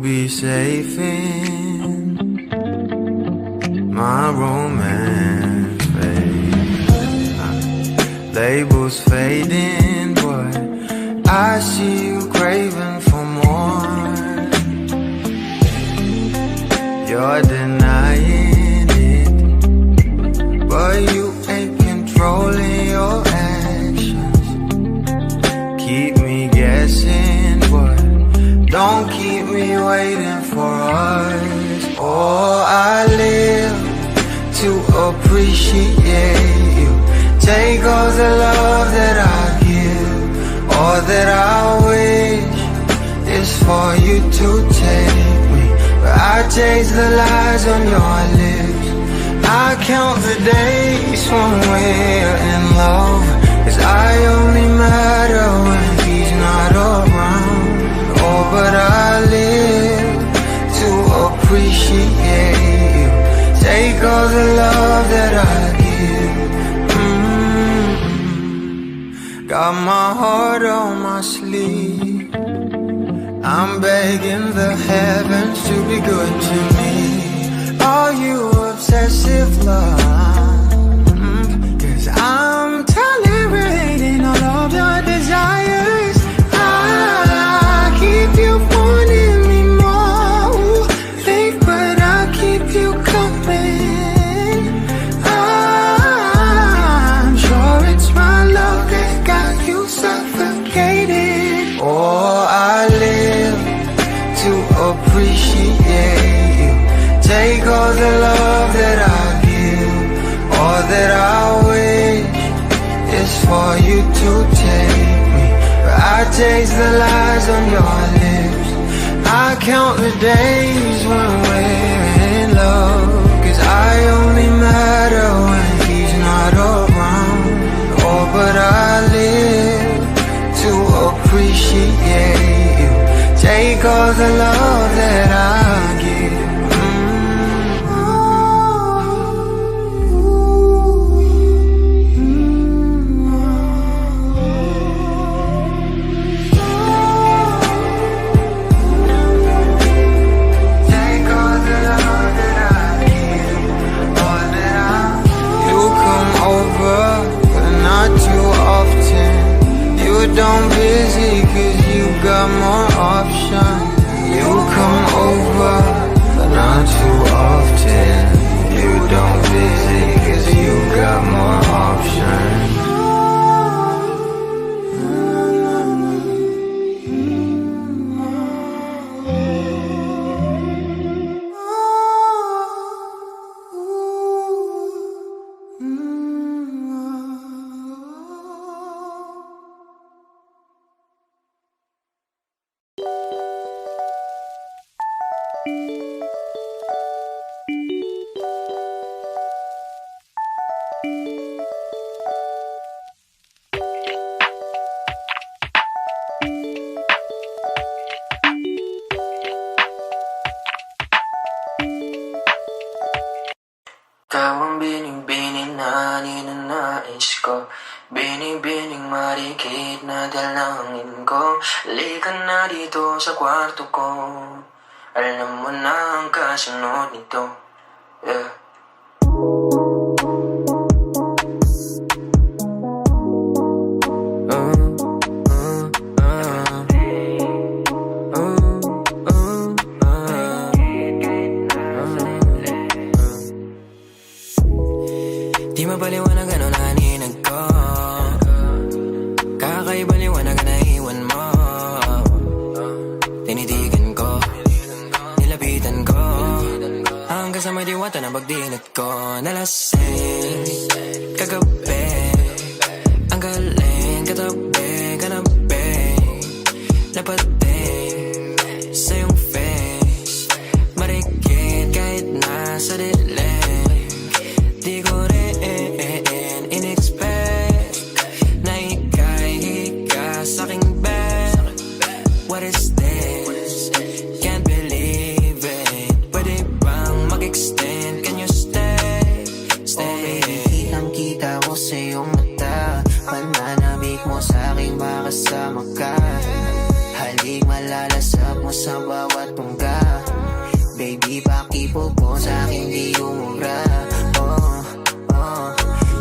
be safe in my romance phase. Labels fading, but I see you craving for more. You're denying it, but you ain't controlling your actions. Keep me guessing, but don't keep me waiting for us. Oh, I live to appreciate you. Take all the love that I give. All that I wish is for you to take me, but I taste the lies on your lips. I count the days when we're in love, 'cause I only matter when he's not around. Oh, but I live to appreciate you. Take all the love that I give. Got my heart on my sleeve. I'm begging the heavens to be good to me. Are you obsessive love? 'Cause I'm tolerating all of your desires. I keep you wanting me more. Think, but I keep you coming. I'm sure it's my love that got you suffocated. Oh, I live to appreciate you. Take all the love that I give. All that I wish is for you to take me, but I taste the lies on your lips. I count the days when we're in love, 'cause I only matter when he's not around. Oh, but I live to appreciate you. Take all the love that I give. Don't busy, 'cause you got more options. You come over, but not too often. You don't busy, 'cause you got more options. Ikaw ang bining-bining na ninanais ko. Bining-bining marikit na dalangin ko. Halika na dito sa kwarto ko. Alam mo na ang kasunod nito. Yeah. Di mapaliwanag ano naninag ko. Kakaibaliwanag na iwan mo. Tinitigan ko, nilapitan ko, hanggang sa may diwata na pagdilat ko. Nalasing kagabi, ang galing katabi, kanabi, napating sa iyong face. Marikit kahit nasa dilim. Di ko rin in-expect na ika'y hika sa'king bed. What is this? Can't believe it. Pwede bang mag-extend? Can you stay? Stay. Kitang-kita ko sa iyong mata. Pananabik mo sa'king makasama ka. Halik malalasap mo sa bawat pungga. sa'kin di umubra.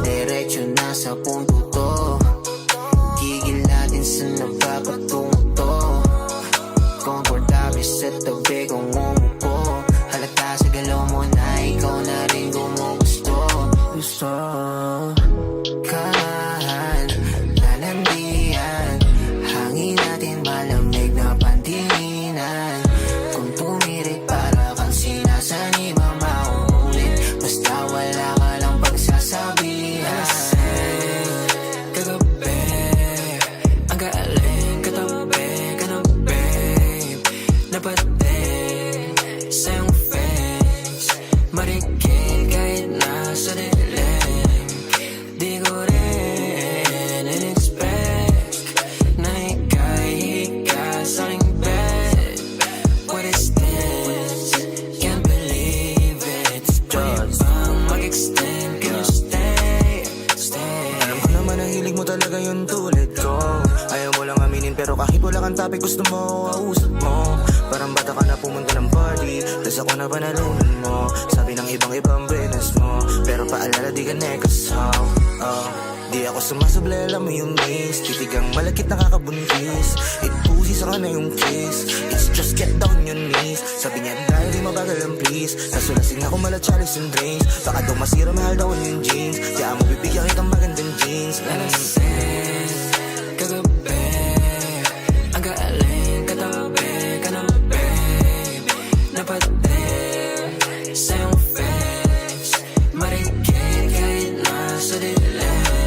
Diretso na sa punto to. Gigil natin sa napapatungo to. Komportable sa tabi kong umupo. Halata sa galaw mo na ikaw na rin gumugusto. Gusto kahan, lalandian. Hangin natin malamig na pantinginan. Kung tumirik para kang sinasanib ang mauulit. Basta wala ka lang pagsasabihan. Kagabi, ang galing katabi ka na babe. Napating sa iyong face. Marikil kahit nasa dilim. Di ko rin in-expect na ika'y sa aking bed. What is this? Can't believe it. Pwede bang mag-extend? Can you stay? Alam ko naman ang hilig mo talaga yun tulad ko. Ayaw mo lang aminin pero kahit wala kang topic gusto mo, ausap mo. Parang bata ka na pumunta ng party, tas ako na panalunan mo. Sabi ng ibang business mo, pero paalala di ka nekasaw. Di ako sumasable, alam mo yung miss. Titigang malakit nakakabuntis. It pussy sa na yung kiss. It's just get down your knees. Sabi niya dahil di mabagal ang please. Nasulasing ako mala chalice and drinks. Baka daw masira mahal daw yung jeans. Kaya mo bibigyan kitang magandang jeans. Kagabi, ang galing katabi ka na babe. Napating sa iyong face. Marikil kahit nasa dilim.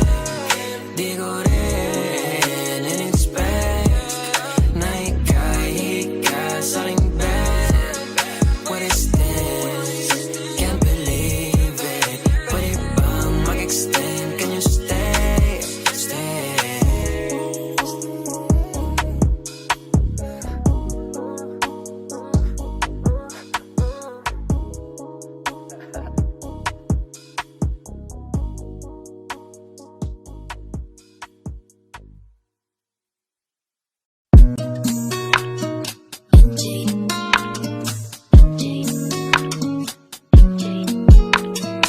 Di ko rin in-expect na ika'y sa aking bed. What is this? Can't believe it. Pwede bang mag-extend? Can you stay? Stay.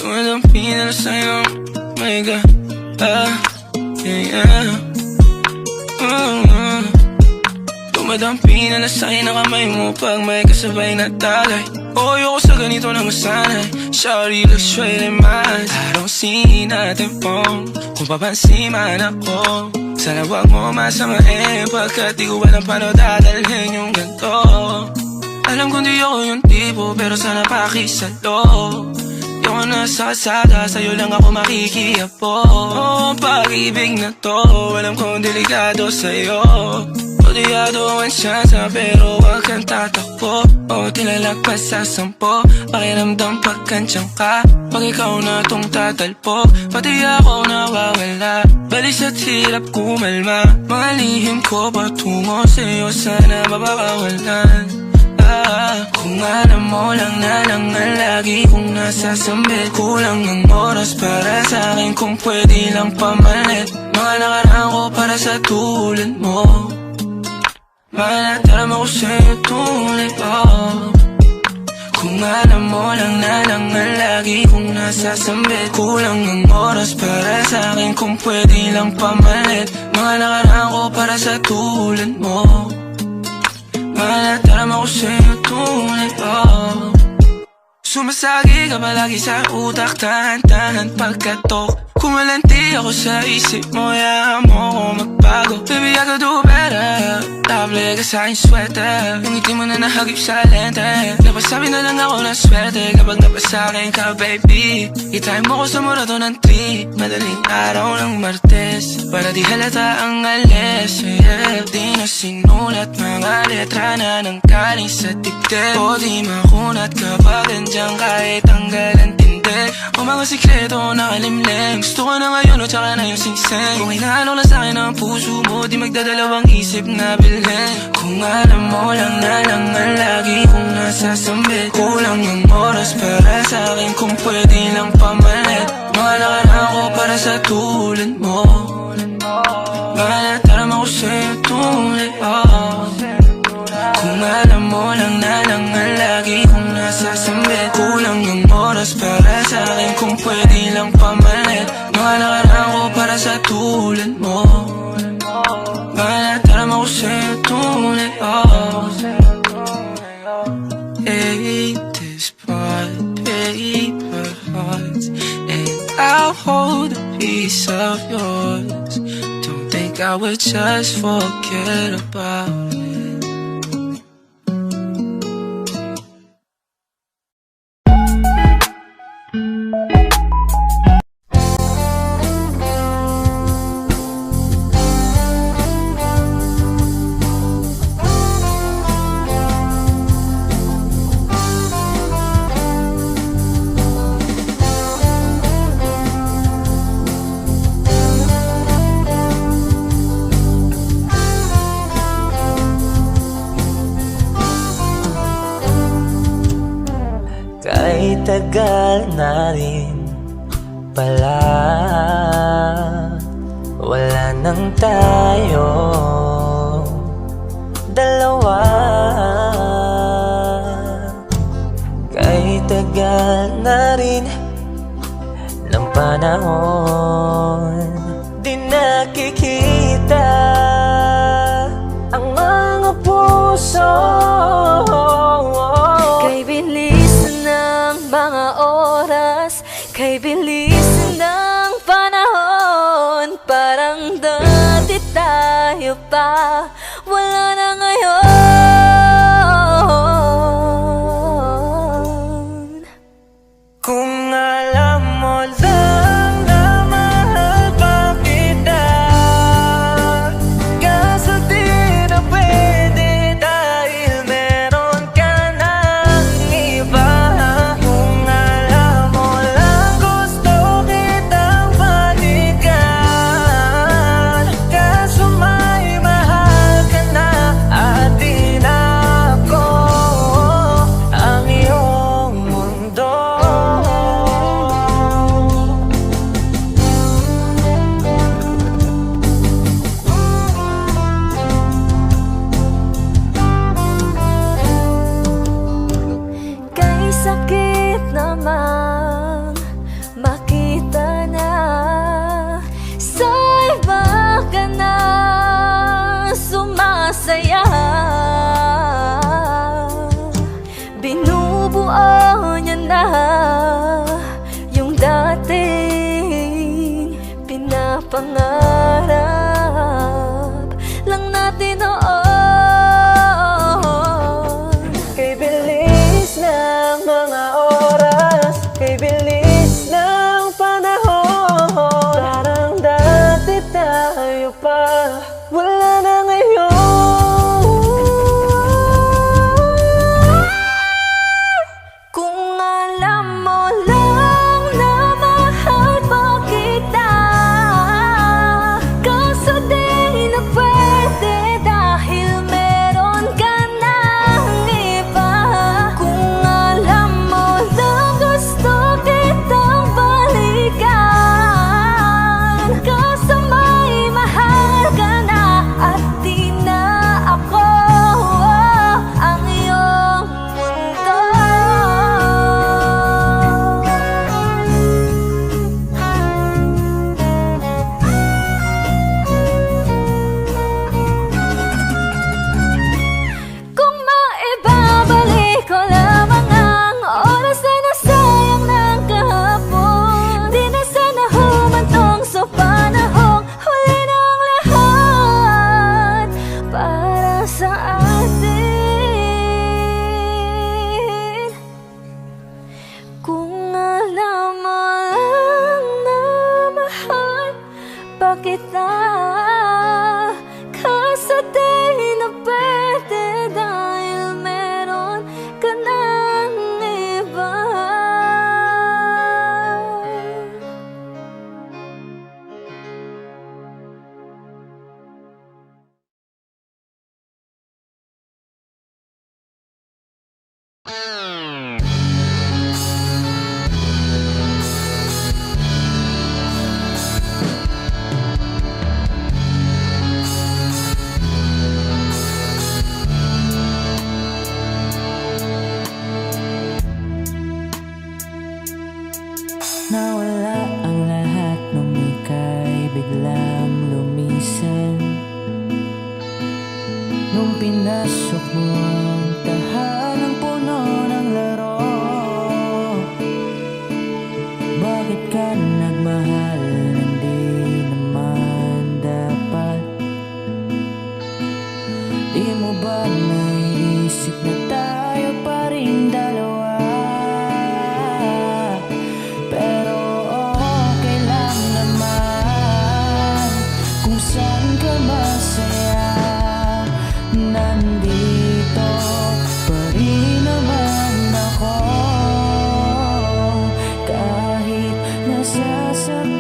Tumadampi na lang sa'yo, my God. Yeah. Tumadampi na lang sa'yo na kamay mo pag may kasabay na tagay. Ayoko sa ganito na masanay. Shawty looks straight in my eyes. I don't see nothing wrong kung papansin man ako. Sana wag mo masamain pagkat di ko alam paano dadalhin yung ganito. Alam kong di ako yung tipo pero sana pakisalo. Di ako nasa kalsada, sa'yo lang ako makikiapo. Ang pag-ibig na to, alam kong delikado sa'yo. Odiado ang siyansa pero wag kang tatakbo. O tinalagpas sa 10, pakiramdam pagkansyang ka. Pag ikaw na tong tatalpo, pati ako nawawala. Balis at hirap kumalma, mga lihim ko patungo sa'yo sana mababawalan. Kung alam mo lang na lang ang lagi kong nasasambit. Kulang ang oras para sa'kin kung pwede lang pamalit. Mga nakaraan ko para sa tulad mo. Malataram ako sa'yo tulad ko. Kung alam mo lang na lang ang lagi kong nasasambit. Kulang ang oras para sa'kin kung pwede lang pamalit. Mga nakaraan ko para sa tulad mo. Malataram ako sa'yo tulad ko. Sumasagi ka palagi sa utak, tahan-tahan pagkatok. Kumalanti ako sa isip mo, hayaan mo ako magbago. Baby, I could do better. Table ka sa aking sweater. Yung ngiti mo na nahagip sa lente. Napasabi na lang ako na swerte kapag napasakin ka, baby. Itime mo ko sa murato ng 3, madaling araw ng Martes. Para di halata ang alis, yeah. Di na sinulat mga letra na nang kaling sa dibdib. O di makunat kapag andyan kahit tanggal ang tindi. O mga sikreto nakalimlim. Gusto ko na ngayon o tsaka na yung singsing. Kung inaano lang sa'kin ang puso mo, di magdadalawang isip na bilhin. Kung alam mo lang na lang ang lagi kong nasasambit. Kulang ang oras para sa'kin kung pwede lang pamalit. Mga nakaraan ko para sa tulad mo. Malataram ako sa'yo tulad ko. Kung alam mo lang na lang ang lagi kong nasasambit. Kulang ang oras para sa'kin kung pwede lang pamalit. Mga nakaraan ko para sa tulad mo. Panataram ako sa'yo tunay, oh. Hey, this part, paper hearts, and I'll hold a piece of yours. Don't think I would just forget about it. Kahit tagal na rin pala, wala nang tayo dalawa. Kahit tagal na rin ng panahon, di nakikita ang mga puso. Kay bilis ng mga oras, kay bilis ng panahon, parang dati tayo pa, wala na ngayon. Kung alam mo lang na mahal pa kita, kaso di na pwede dahil meron ka ng iba. Kung alam mo lang gusto kitang balikan, kaso may mahal ka na at di na ako ang iyong mundo. Kay sakit namang makita na sa iba ka na sumasaya. Binubuo niya na yung dating pinapangarap lang natin noon. Kay bilis ng mga oras, kay bilis ng panahon, parang dati tayo pa, wala na ngayon. Kung alam mo lang na mahal pa kita, kaso di na pwede dahil meron ka ng iba. Kung alam mo lang gusto kitang balikan, kaso may mahal ka na at di na ako ang iyong mundo. Kung maibabalik ko lamang ang oras na nasayang ng kahapon, di na sana humantong sa panahong huli ng lahat para sa atin. Kung alam mo lang na mahal pa kita, kaso di na pwede dahil meron ka ng iba. biglang lumisan nung pinasok mo ang tahanang puno ng laro. Bakit ka nagmahal nang di naman dapat? Di mo ba naisip na tayo pa rin dalawa? Pero okay lang naman kung saan ka masaya. Nandito pa rin naman ako kahit nasasaktan.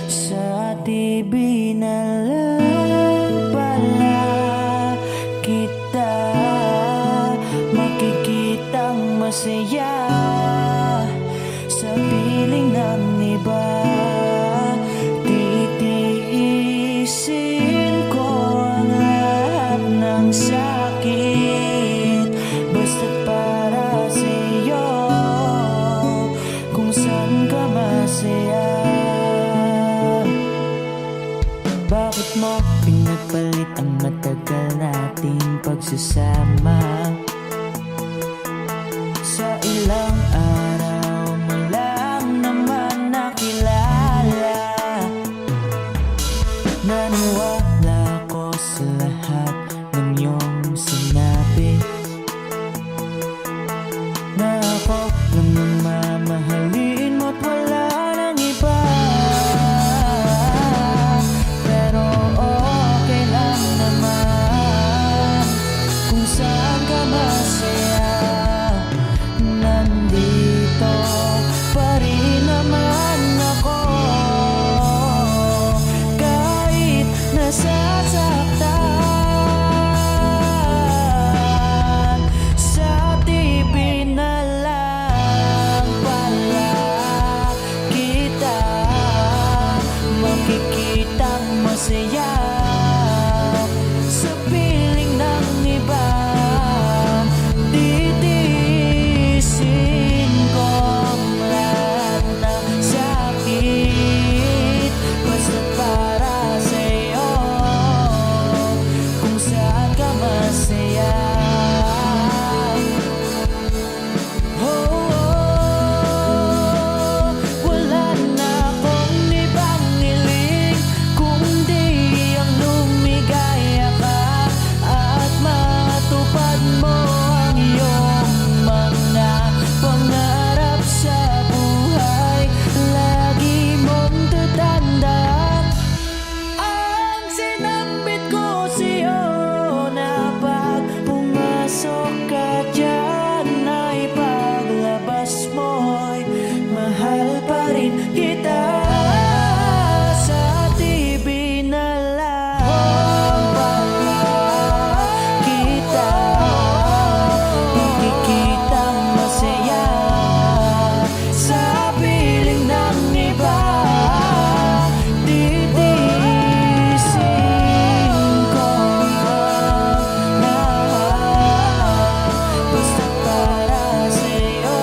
Sa TV na lang pala kita makikitang masaya sa piling ng iba. Titiisin ko ang lahat ng sakit basta't para sa'yo kung saan ka masaya. Bakit mo pinagpalit ang matagal nating pagsasama? Sa ilang araw mo lang naman nakilala. Naniwala ko sa lahat ng iyong sinabi, na ako lang ang mamahalin mo't wala nang iba. Pero okay lang naman kung saan ka masaya. Nandito pa rin naman ako kahit nasasaktan. Sa TV na lang pala kita makikitang masaya sa piling ng iba. Titiisin ko ang lahat ng sakit basta't para sa'yo kung saan ka masaya. Wala na akong ibang hiling kundi ang lumigaya ka at matupad mo ang iyong mga pangarap sa buhay. Lagi mong tatandaan ang sinambit ko sa'yo, na pag pumasok ka dyan ay paglabas mo'y mahal pa rin kita. Sa TV na lang pala kita makikitang masaya sa piling ng iba. Titiisin ko ang lahat basta't para sa'yo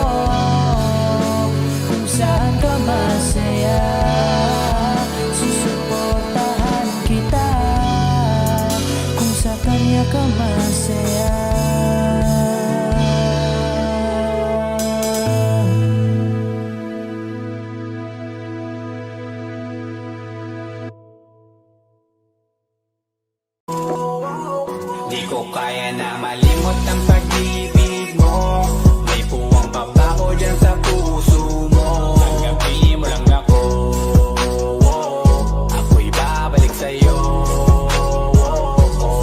kung saan ka masaya. Susuportahan kita kung sa kanya ka masaya. Di ko kaya na malimot ang pag-ibig mo. May puwang pa ba ko dyan sa puso mo? Tanggapin mo lang ako, ako'y babalik sa'yo.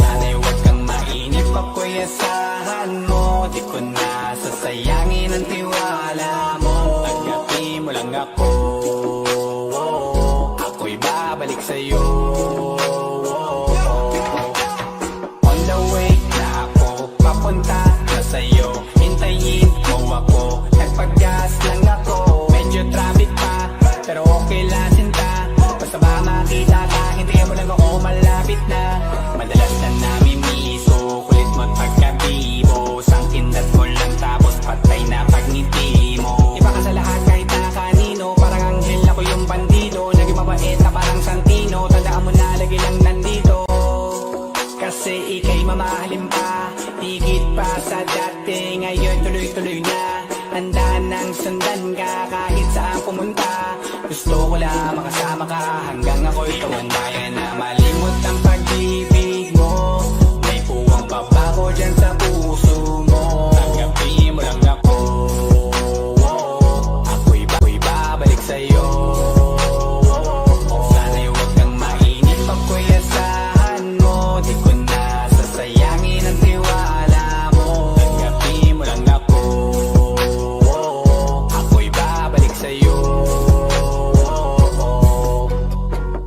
Sana'y huwag kang mainip, ako'y asahan mo. Di ko na sasayangin ang tiwala mo. Tanggapin mo lang ako, ako'y babalik sa'yo. On the way na ako, papunta na sa'yo. Hintayin mo ako, nagpag-gas lang ako. Medyo traffic pa, pero okay lang sinta. Basta ba makita ka, hintayin mo lang ako, malapit na. Madalas na namimiso, kulit mo't pagkabibo. Sangkindat mo lang tapos patay na pagngiti mo. Iba ka sa lahat kahit na kanino, parang mabait na parang Santino. Tandaan mo na lagi lang nandito, kasi ika'y mamahalin pa, higit pa sa dati. Ngayon tuloy-tuloy na, handa nang sundan ka kahit saan pumunta. Gusto ko lang makasama ka hanggang ako'y tumanda na. Malimot ang pag-ibig mo, may puwang pa ba ko dyan sa puso mo. Tanggapin mo lang ako, ako'y babalik sa'yo. Sana'y huwag kang mainip ako'y asahan mo. Di ko na sasayangin ang tiwala mo. Tanggapin mo lang ako, ako'y babalik sa'yo.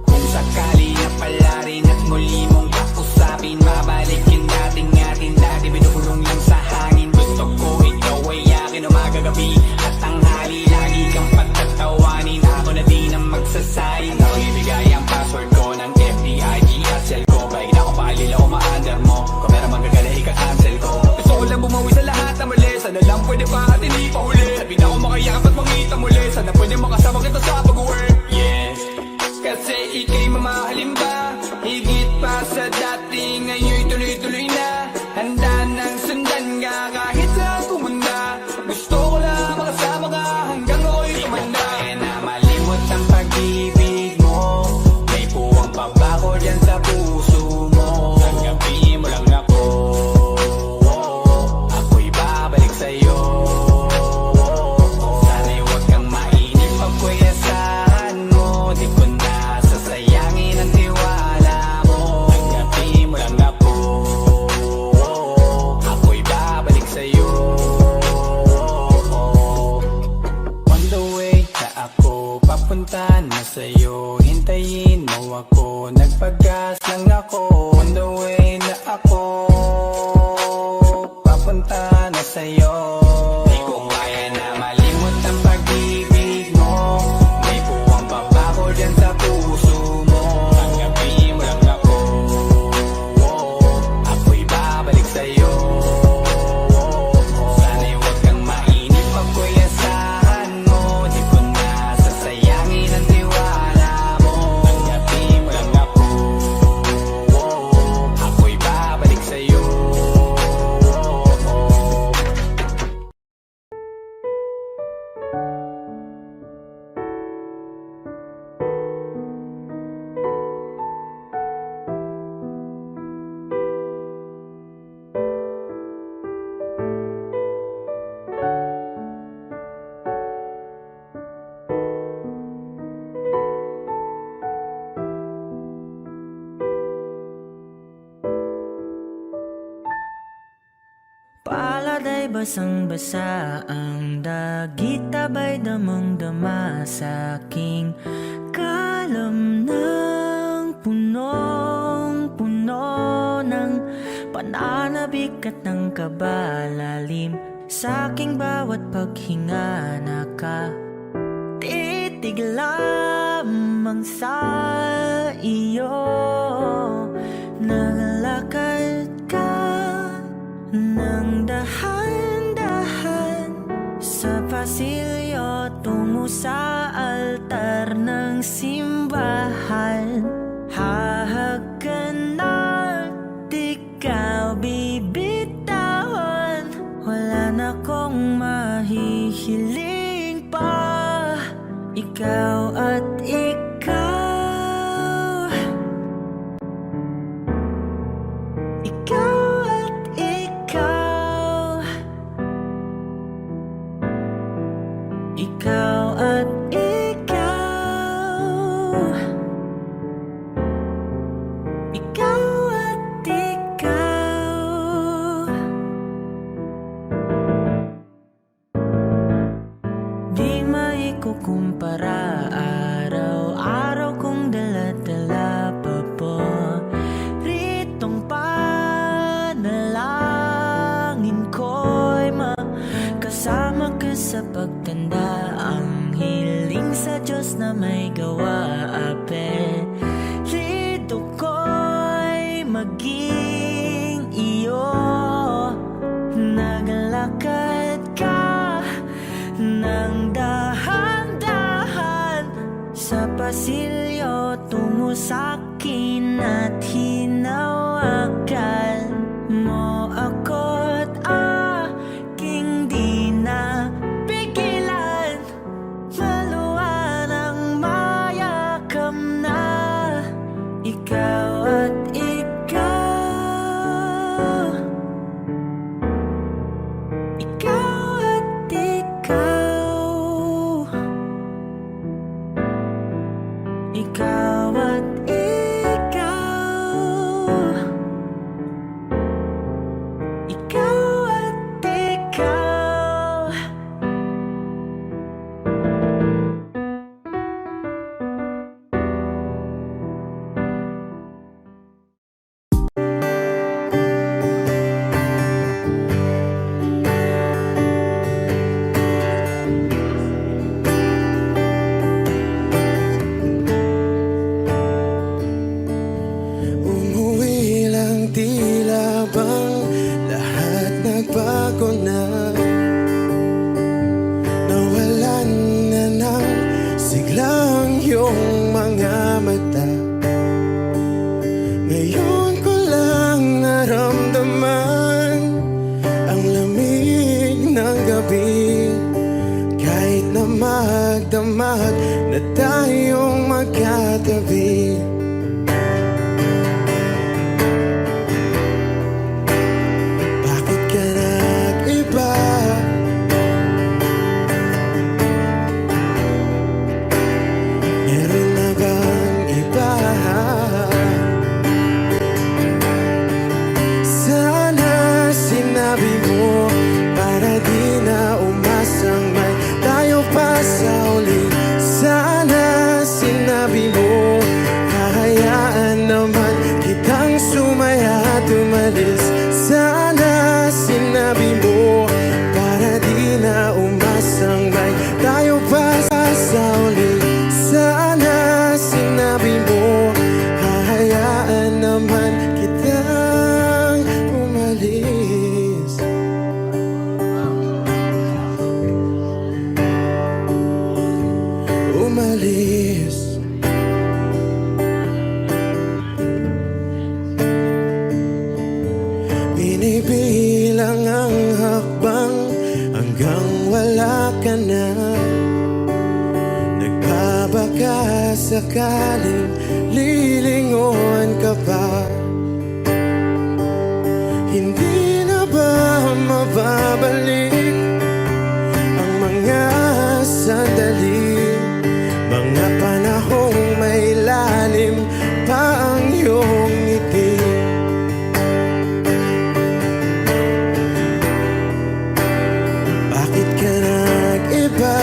Kung sakali na pala rin at muli mong kausapin, mabalik yung dating atin dati, binulong lang sa hangin. Gusto ko ikaw ay akin umaga gabi at tanghali, lagi kang pagtatawanin. Ako na din ang magsasayin, ako ibigay ang password ko ng FB, IG at cell ko. Kahit ako paalila o ma-under mo, kung meron magagala ika-cancel ko. Gusto ko lang bumawi sa lahat na mali, sana lang pwede pa at hindi pa huli. Sabi na ako makayakap at makita muli, sana pwede makasama kita sa pag-work. Yes, kasi ika'y mamahalin ba, higit pa sa dati. Ngayon'y tuloy-tuloy na, handa nang sundan ka kahit saan pumunta. Gusto ko lang makasama ka hanggang ako'y tumanda. Kaya na malimot ang pag-ibig mo, may puwang pa ba ko dyan sa puso mo. Tanggapin mo lang ako, ako'y babalik sa'yo. Sana'y huwag kang mainip ako'y asahan mo. Di ko na sasayangin ang tiwala mo. Tanggapin mo lang ako, ako'y babalik sa'yo. On the way na ako, papunta na sa'yo. Hintayin mo ako, nagpagas lang ako. On the way na ako, papunta na sa'yo. Di ko kaya na malimot ang pag-ibig mo, may puwang pa ba ko dyan sa puso mo. Tanggapin mo lang ako, ako'y babalik sa'yo. Sana'y huwag kang mainip ako'y asahan mo. Di ko na sasayangin ang tiwala mo. Tanggapin mo lang ako, ako'y babalik sa'yo. Palad ay basang-basa, ang dagit abay damang-dama sa aking kalam ng punong-puno ng pananabik at ng kabalalim. Sa aking bawat paghinga nakatitig lamang sa iyo. Naglakad ka nang dahan-dahan sa pasilyo tungo sa altar ng simbahan. Hahagan at ikaw bibitawan, wala na kong mahihiling pa. Ikaw at ikaw, ikaw at ikaw, ikaw at ikaw, ikaw at ikaw. Di maikukumpara, araw-araw kong dala-dala pa po ritong panalangin ko'y makasama ka sa pagtanda. Ang hiling sa Diyos na may gawa, apelido ko'y maging iyo. Naglakad ka ng dahan-dahan sa pasilyo, tungo sa'kin at hinawakan mo ako't aking di na pigilan. Maluwan ang mayakam na ikaw at ikaw. Ikaw at ikaw. Ikaw at ikaw. Ikaw at ikaw. Umuwi lang, tila bang lahat nagbago na. Nawalan na ng siglang iyong mga mata. Ngayon ko lang naramdaman ang lamig ng gabi. Kahit na magdamag na tayong magkatabi. Bakit ka nag-iba? Meron na bang iba? Sana sinabi mo para di na umasang may tayo pa sa uli. Sana sinabi mo hahayaan naman kitang sumaya at umalis. Sana sinabi mo para di na umasang may tayo pa sa uli. Sana sinabi mo hahayaan naman kitang umalis. Umalis. Binibilang ang hakbang hanggang wala ka na. Nagbabaka sakaling lilingon ka pa. Hindi na ba mababalik ang mga sandali, mga panahong may lalim pa ang iyong ngiti? Bakit ka nag-iba?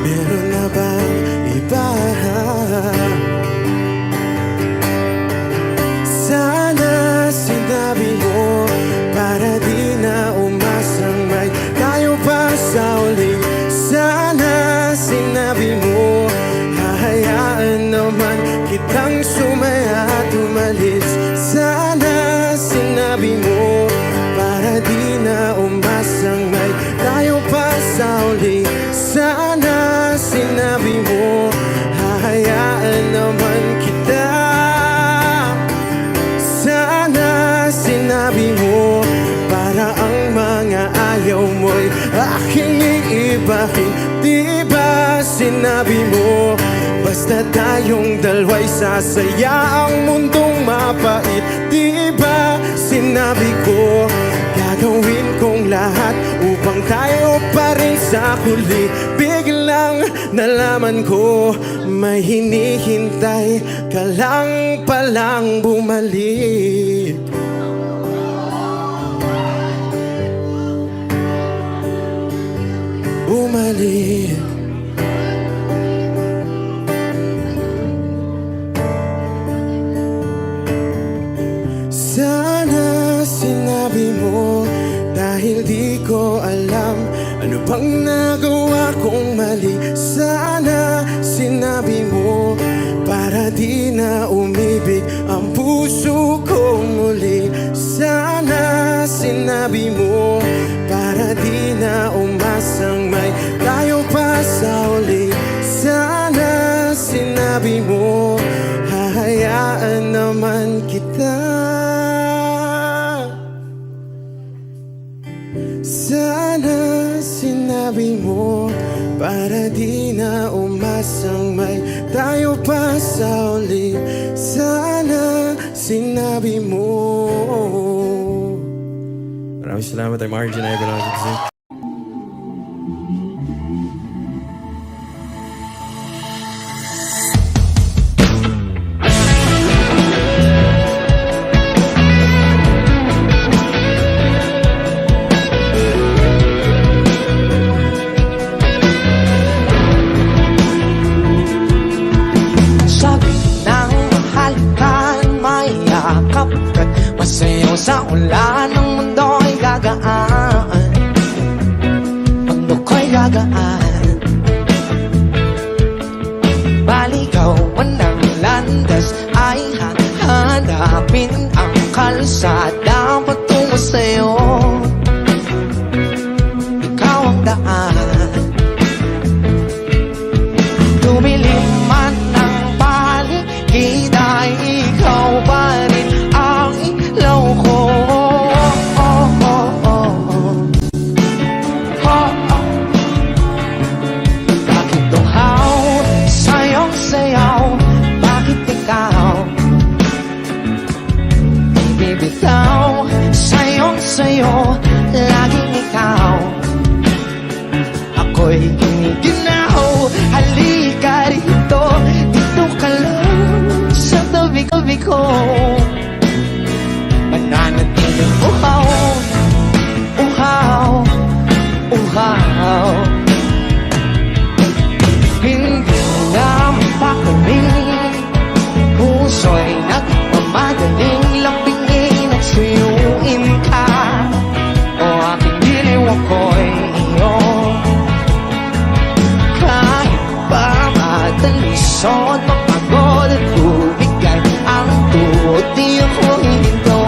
Meron na bang iba? Sana sinabi mo para di na umasang may tayo pa sa uli. Sana sinabi mo hahayaan naman kitang sumaya at umalis. Sana sinabi mo para di na umasang may tayo pa sa uli. Sana sinabi mo hahayaan naman kita. Sana sinabi mo para ang mga ayaw mo'y aking iibahin. Di ba sinabi mo basta tayong dalawa'y sasaya ang mundong mapait? Di ba sinabi ko gagawin kong lahat upang tayo pa rin sa huli? Biglang nalaman ko may hinihintay ka lang palang bumalik. Bumalik. Sana sinabi mo dahil di ko alam ano bang nagawa kong mali. Sana sinabi mo para di na umibig ang puso ko muli. Sana sinabi mo para di na umibig sinabi mo para di na umasang may tayo pa sa uli. Sana sinabi mo. Maraming salamat. I'm Arjun Ivan. Sabi ng mahalikan, mayakap ka't masayaw sa ulan. Ang mundo ay gagaan, mundo ko'y gagaan. Baligawan ng landas ay hahanapin ang kalsada patungo sa'yo. Ikaw ang daan, tumilim man ng paligid ay ikaw pa rin ang ilaw ko. Bakit tuhaw sa'yong sayaw? Bakit ikaw bibitaw? Sa'yong sayo, laging ikaw. Ako'y giniginaw, halika rito. Dito ka lang sa tabi-tabi ko. Mananatiling uhaw, uhaw, uhaw. Hindi na mapakaling, puso'y nagmamadaling lambingin at suyuin ka. O aking diliw ako'y iyo. Kahit pa matalisod, mapagod at bumigay ang tuhod, di ako hihinto.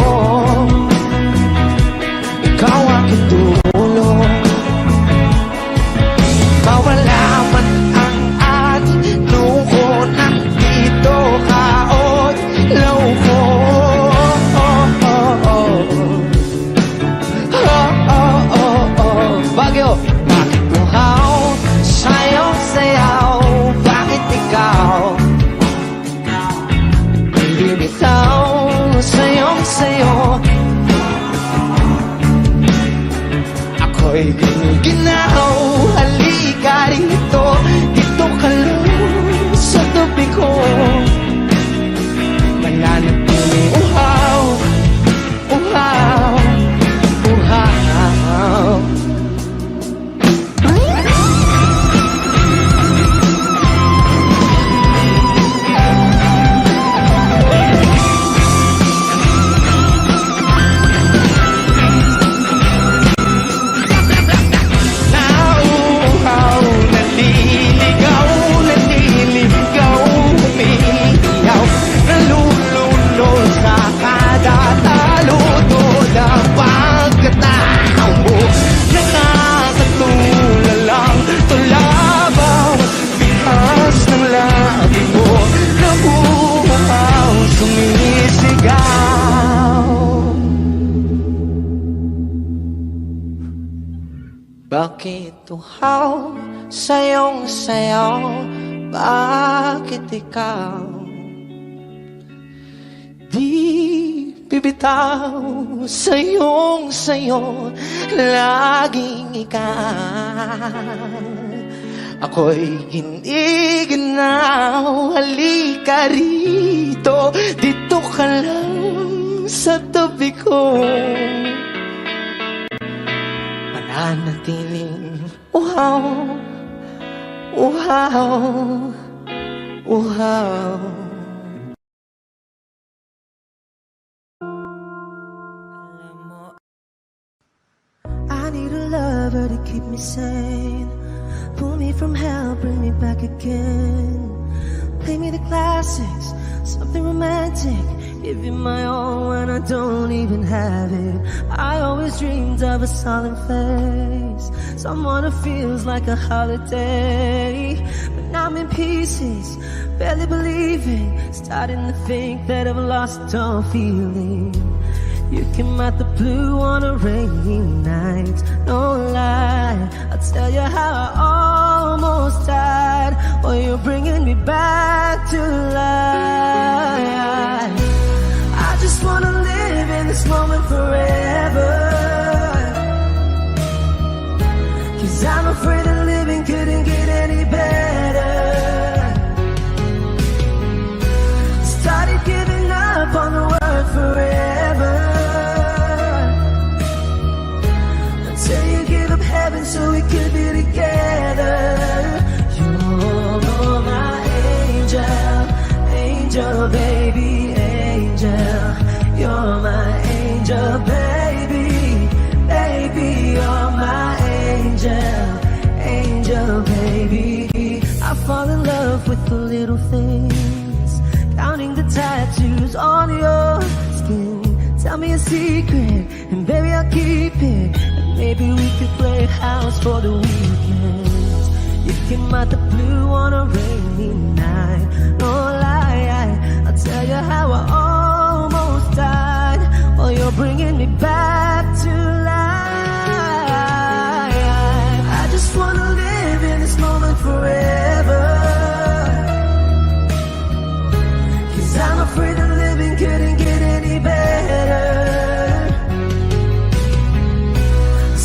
Ikaw aking tulong, mawala man ang ating luho. Nandito ka o ilaw ko. Bagyo, bakit tuhaw sa'yong sayaw? Bakit ikaw bibitaw? Sa'yong sayo, ako'y giniginaw. Halika rito, dito ka lang sa tabi ko. Mananatiling uhaw, uhaw, uhaw. Nauuhaw, naliligaw, naliligaw, umiiyaw, nalulunod sa kada taludod ang pagkatao mo. Nakakatulalang tula bawat bihas ng labi mo. Nauuhaw, sumisigaw. Bakit tuhaw sa'yong sayaw? Bakit ikaw di bibitaw? Sa'yong sayo, laging ikaw. Ako'y giniginaw. Halika rito, dito ka lang sa tabi ko. Mananatiling uhaw, uhaw, uhaw. I need a lover to keep me sane. Pull me from hell, bring me back again. Play me the classics, something romantic. Give you my all when I don't even have it. I always dreamed of a solemn face, someone who feels like a holiday. But now I'm in pieces, barely believing, starting to think that I've lost all feeling. You came out the blue on a rainy night, no lie, I'll tell you how I almost died. Oh, you're bringing me back to life. I just wanna live in this moment forever, 'cause I'm afraid that living couldn't get any better. Started giving up on the word forever, until you give up heaven so we could be together. You're my angel, angel, baby, angel. You're my angel, baby, baby, you're my angel, angel, baby. I fall in love with the little things, counting the tattoos on your skin. Tell me a secret, and baby I'll keep it. And maybe we could play house for the weekend. You came out the blue on a rainy night. No lie, I'll tell you how I almost died. Oh, you're bringing me back to life. I just wanna live in this moment forever, 'cause I'm afraid that living couldn't get any better.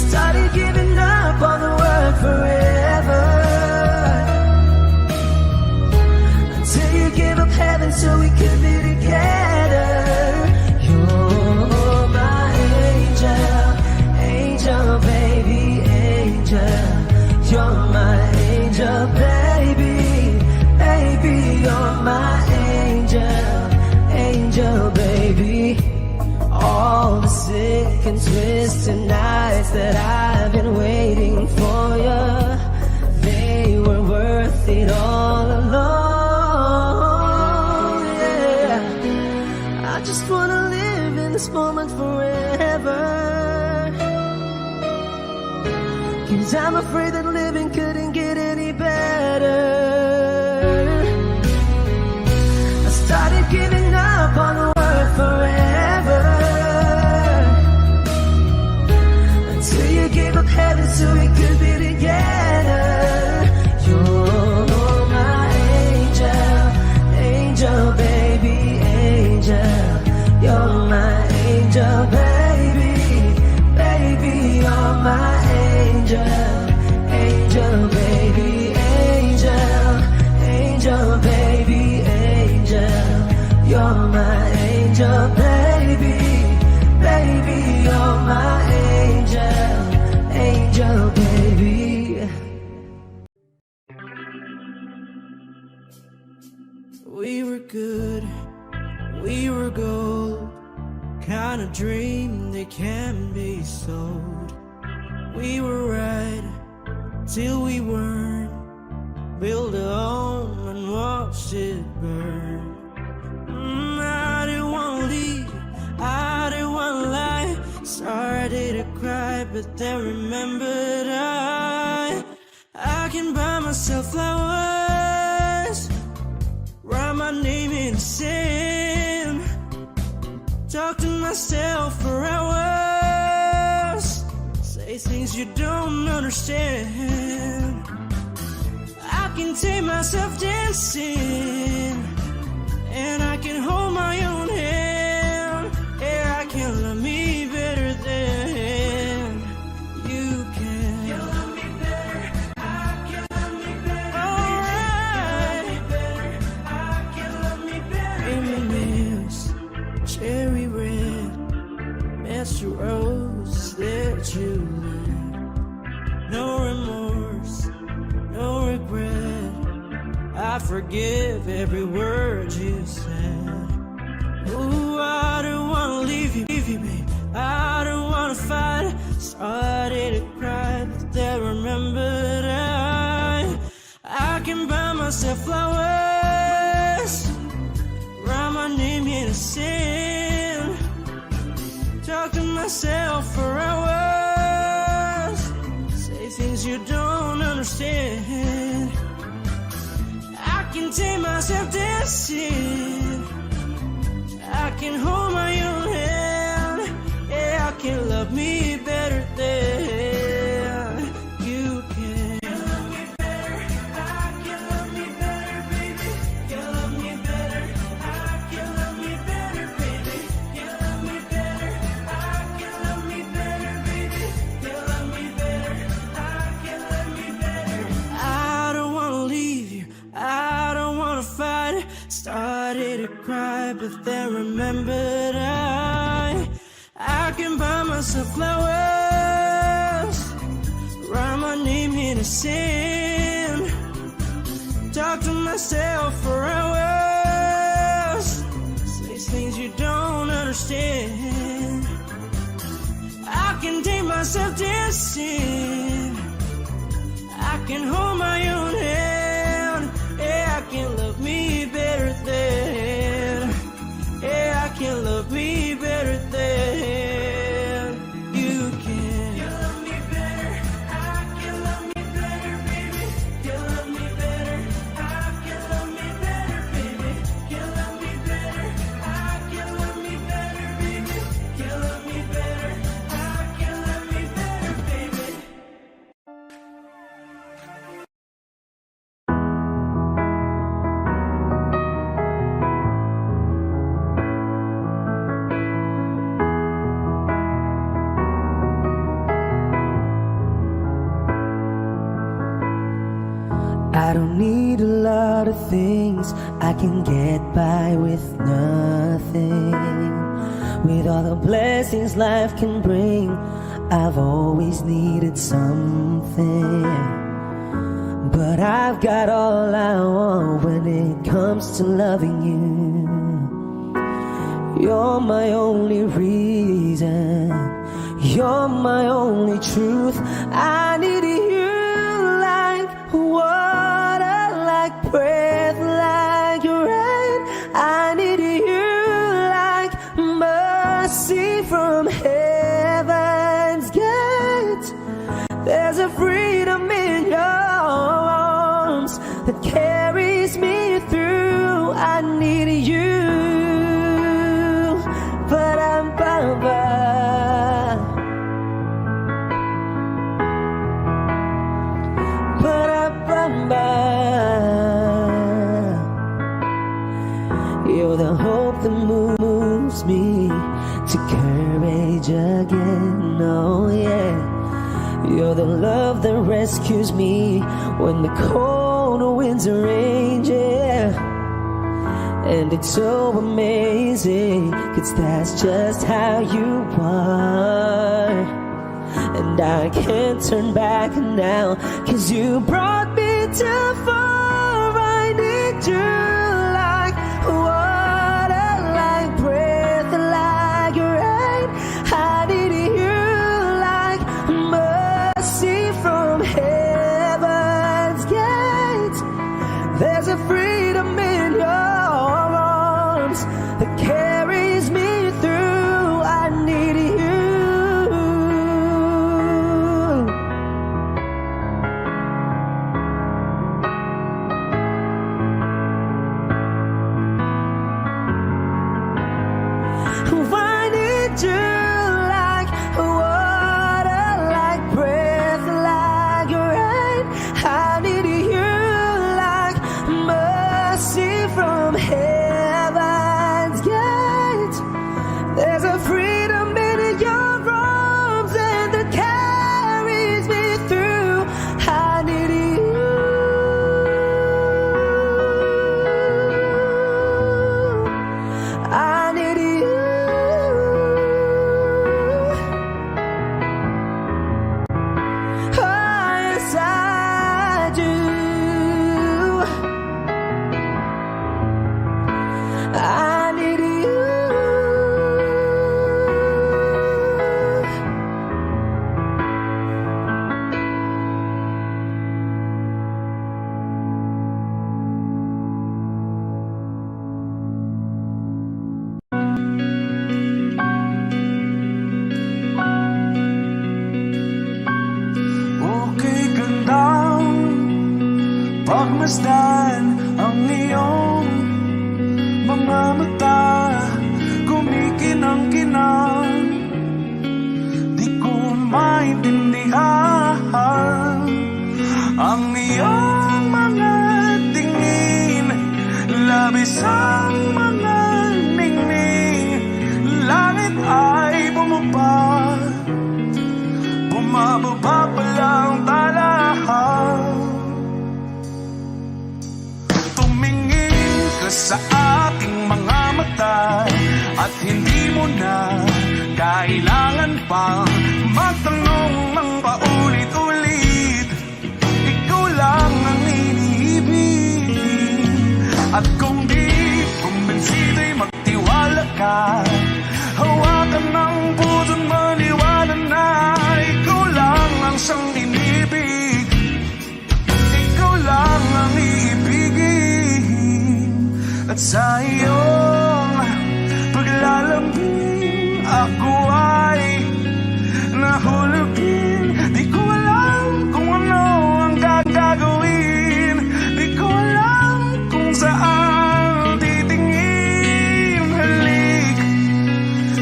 Started giving up on the word forever, until you gave up heaven so we could be together. You're my angel, angel, baby, angel. You're my angel, baby, baby, you're my angel, angel, baby. All the sick and twisted nights that I've been waiting for you, they were worth it all alone. Yeah, I just wanna live in this moment forever, 'cause I'm afraid that living couldn't get any better. I started giving up on the word forever, until you gave up heaven so we could be together. You're my angel, angel, baby, angel. You're my angel, baby, baby, you're my angel, angel, baby, angel, angel, baby, angel. You're my angel, baby, baby, you're my angel, angel, baby. We were good, we were gold, kind of dream that can't be sold. We were right till we weren't, build a home and watch it burn. I didn't want to leave, I didn't want to lie. Started to cry, but then remembered I can buy myself flowers, write my name in the sand, talk to myself for hours, say things you don't understand. I can take myself dancing, and I can hold my own hand. Yeah, I can love me better than you can. You love me better, I can love me better. Alright, I can love me better. M&M's, cherry red, Master Rose that you love. No remorse, no regret. I forgive every word you said. Ooh, I don't wanna leave you, babe. I don't wanna fight. Started to cry, but then remembered I can buy myself flowers, write my name in the sand, talk to myself for hours, say things you don't understand. I can take myself dancing, I can hold my own hand. Yeah, I can love me better than you can. right, but then remembered I can buy myself flowers, write my name in the sand, talk to myself for hours, say things you don't understand. I can take myself dancing, I can hold my own hand. Yeah, I can love me better than. Yeah, I can love me better than you can. You love me better, I can love me better, baby. You love me better, I can love me better, baby. You love me better, I can love me better, baby. You love me better, I can love me better, baby. I don't need a lot of things, I can get by with nothing. With all the blessings life can bring, I've always needed something. But I've got all I want when it comes to loving you. You're my only reason, you're my only truth. I need you like water, like breath, like rain. I need you like mercy from heaven's gate. There's a freedom in your arms that carries me through. I need you, but I'm you're the hope that moves me to courage again. Oh yeah, you're the love that rescues me when the cold winds are raging. And it's so amazing, 'cause that's just how you are. And I can't turn back now, 'cause you brought me too far. I need you like water, like breath, like rain. I need you like mercy from heaven's gate. There's a freedom in your arms that carries me through. I need you. I need you like water, like breath, like rain. I need you like mercy from heaven's gate. There's a freedom in your arms and that carries me through. I need you. I need you. Oh, yes, I do. I need you. Okay ka lang pagmasdan ang iyong mga mata, kumikinang-kinang. Di ko maintindihan ang iyong mga tingin, labis ang mga ningning. Langit ay bumaba, bumababa pa lang talahan. Tumingin ka sa aking mga mata, At sa iyong paglalambing ako ay nahulugin. Di ko alam kung ano ang gagawin. Di ko alam kung saan titingin. Halik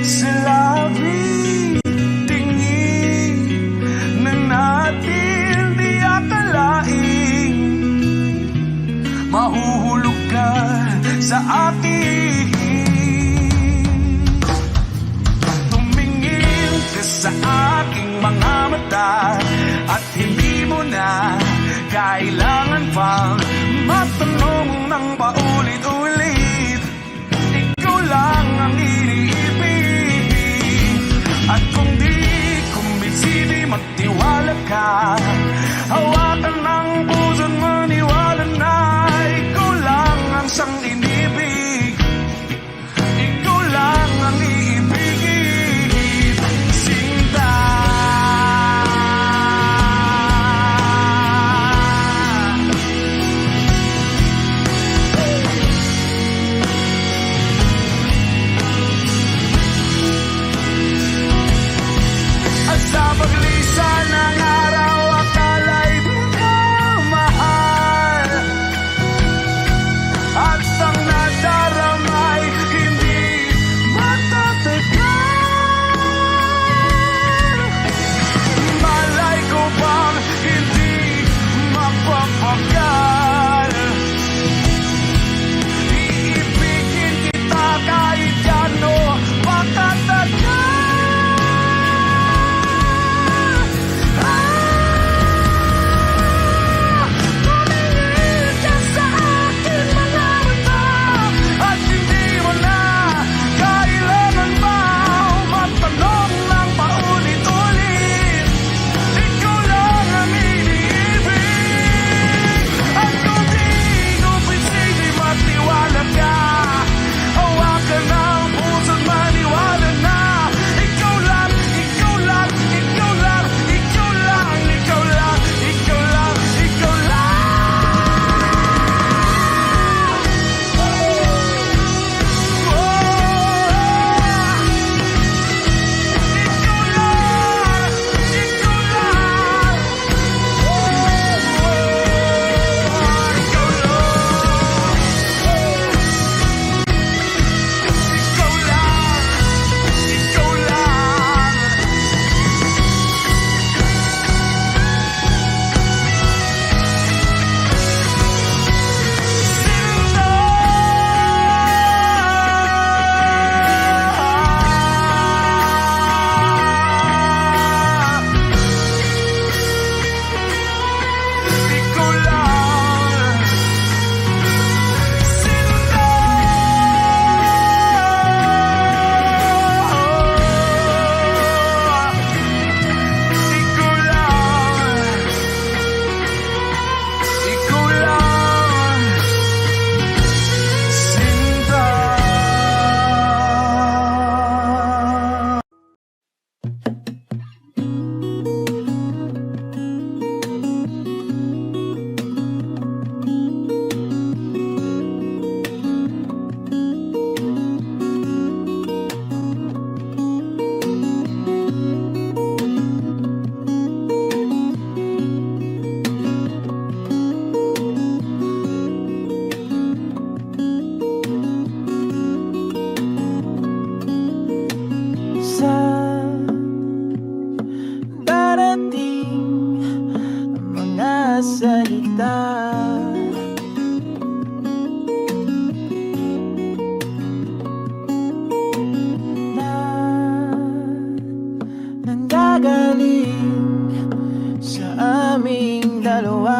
sa labi, tingin na natin di akalaing mahuhulog ka sa akin. Tumingin ka sa aking mga mata at hindi mo na kailangan pang matanong ng paulit-ulit. Ikaw lang ang iniibig. At kung di kumbinsi, di magtiwala ka. Hawakan ng puso't maniwala na ikaw lang ang siyang inibig. Ikaw lang ang iibigin, Sinta. At sa paglisan ng araw, akala'y di ka mahal. At ang nadaramay hindi matatagal. Malay ko bang hindi mapapagal. Iibigin kita kahit gano makatagal. Tumingin ka sa aking mga mata at hindi mo na kailangan pa matanong ng paulit-ulit. Ikaw lang ang iniibig. At kung di kumbinsi, di matiwala ka. Hawakan ang puso't maniwala na ikaw lang, ikaw lang, ikaw lang, ikaw lang, ikaw lang, ikaw lang, ikaw lang. Sa darating mga salita na nanggagaling sa aming dalawa.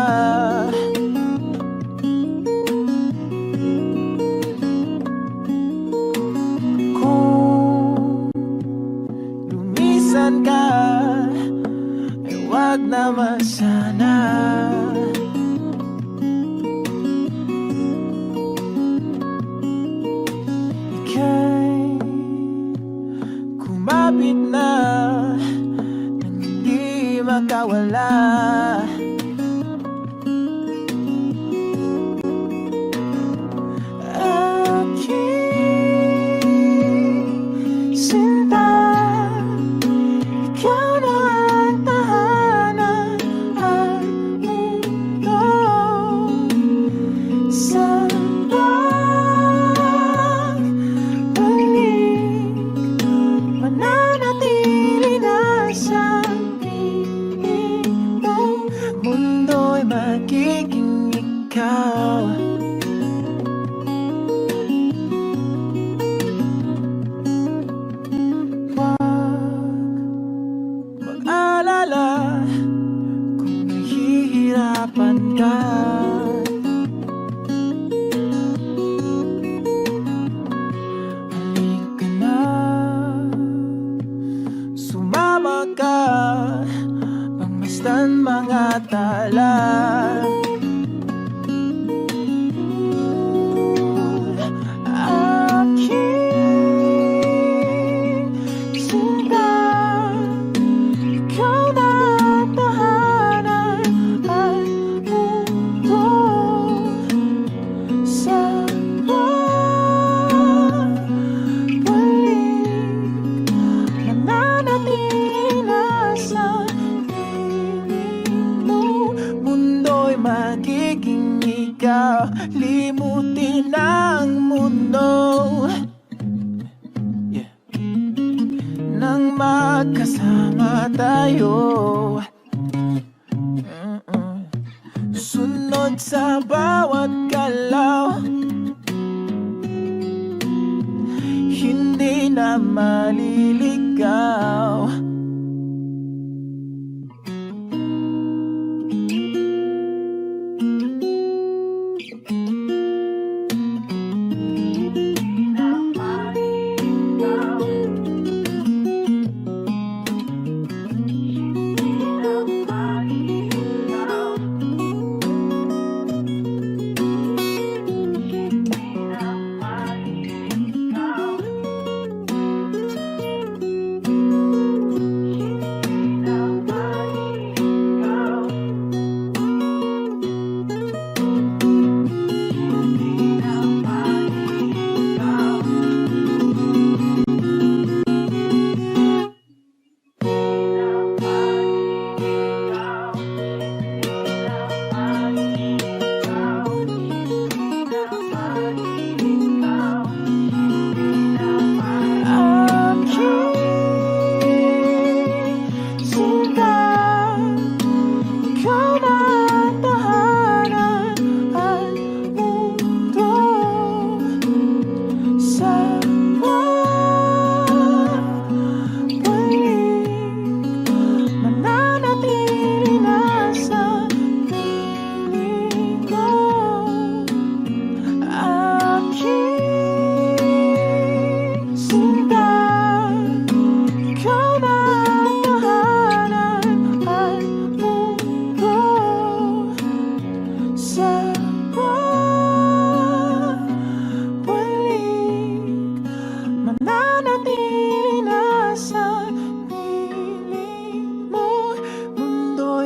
Kung lumisan ka, ay wag naman sana. mundo'y magiging ikaw. Mag-alala kung nahihirapan ka. Halika na, sumama ka, pagmasdan mga tala. Aking sinta, ikaw na tahanan at mundo sa balik. Mananatili na sa piling mo, mundo'y magiging ikaw. Limutin ang mundo, yeah, nang magkasama tayo. Sunod sa bawat galaw, hindi na maliligaw.